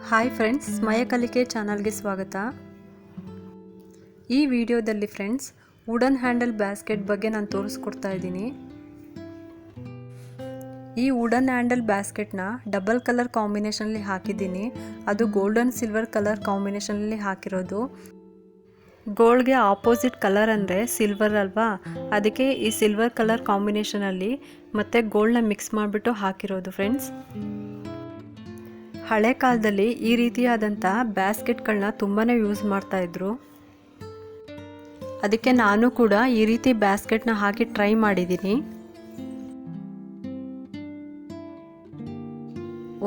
Hi friends, ಸ್ಮಯ ಕಲಿಕೆ ಚಾನಲ್ಗೆ ಸ್ವಾಗತ. ಈ ವಿಡಿಯೋದಲ್ಲಿ ಫ್ರೆಂಡ್ಸ್ ವುಡನ್ ಹ್ಯಾಂಡಲ್ ಬ್ಯಾಸ್ಕೆಟ್ ಬಗ್ಗೆ ನಾನು ತೋರಿಸ್ಕೊಡ್ತಾ ಇದ್ದೀನಿ. ಈ ವುಡನ್ ಹ್ಯಾಂಡಲ್ ಬ್ಯಾಸ್ಕೆಟ್ನ ಡಬಲ್ ಕಲರ್ ಕಾಂಬಿನೇಷನಲ್ಲಿ ಹಾಕಿದ್ದೀನಿ. ಅದು ಗೋಲ್ಡನ್ ಸಿಲ್ವರ್ ಕಲರ್ ಕಾಂಬಿನೇಷನಲ್ಲಿ ಹಾಕಿರೋದು. ಗೋಲ್ಡ್ಗೆ ಆಪೋಸಿಟ್ ಕಲರ್ ಅಂದರೆ ಸಿಲ್ವರ್ ಅಲ್ವಾ, ಅದಕ್ಕೆ ಈ ಸಿಲ್ವರ್ ಕಲರ್ ಕಾಂಬಿನೇಷನಲ್ಲಿ ಮತ್ತು ಗೋಲ್ಡ್ನ ಮಿಕ್ಸ್ ಮಾಡಿಬಿಟ್ಟು ಹಾಕಿರೋದು ಫ್ರೆಂಡ್ಸ್. ಹಳೆ ಕಾಲದಲ್ಲಿ ಈ ರೀತಿಯಾದಂಥ ಬ್ಯಾಸ್ಕೆಟ್ಗಳನ್ನ ತುಂಬಾ ಯೂಸ್ ಮಾಡ್ತಾಯಿದ್ರು. ಅದಕ್ಕೆ ನಾನು ಕೂಡ ಈ ರೀತಿ ಬ್ಯಾಸ್ಕೆಟ್ನ ಹಾಕಿ ಟ್ರೈ ಮಾಡಿದ್ದೀನಿ.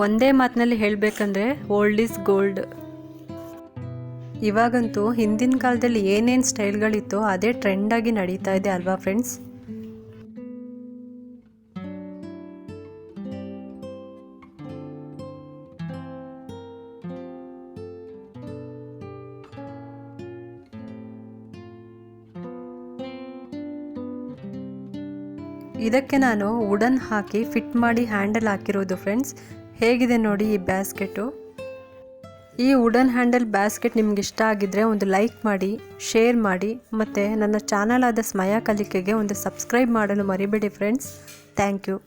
ಒಂದೇ ಮಾತಿನಲ್ಲಿ ಹೇಳಬೇಕಂದ್ರೆ ಓಲ್ಡ್ ಈಸ್ ಗೋಲ್ಡ್. ಇವಾಗಂತೂ ಹಿಂದಿನ ಕಾಲದಲ್ಲಿ ಏನೇನು ಸ್ಟೈಲ್ಗಳಿತ್ತು ಅದೇ ಟ್ರೆಂಡಾಗಿ ನಡೀತಾ ಇದೆ ಅಲ್ವಾ ಫ್ರೆಂಡ್ಸ್. ಇದಕ್ಕೆ ನಾನು ವುಡನ್ ಹಾಕಿ ಫಿಟ್ ಮಾಡಿ ಹ್ಯಾಂಡಲ್ ಹಾಕಿರೋದು ಫ್ರೆಂಡ್ಸ್. ಹೇಗಿದೆ ನೋಡಿ ಈ ಬ್ಯಾಸ್ಕೆಟು. ಈ ವುಡನ್ ಹ್ಯಾಂಡಲ್ ಬ್ಯಾಸ್ಕೆಟ್ ನಿಮ್ಗೆ ಇಷ್ಟ ಆಗಿದ್ದರೆ ಒಂದು ಲೈಕ್ ಮಾಡಿ, ಶೇರ್ ಮಾಡಿ, ಮತ್ತು ನನ್ನ ಚಾನಲ್ ಆದ ಸ್ಮಯ ಕಲಿಕೆಗೆ ಒಂದು ಸಬ್ಸ್ಕ್ರೈಬ್ ಮಾಡಲು ಮರಿಬೇಡಿ ಫ್ರೆಂಡ್ಸ್. Thank you.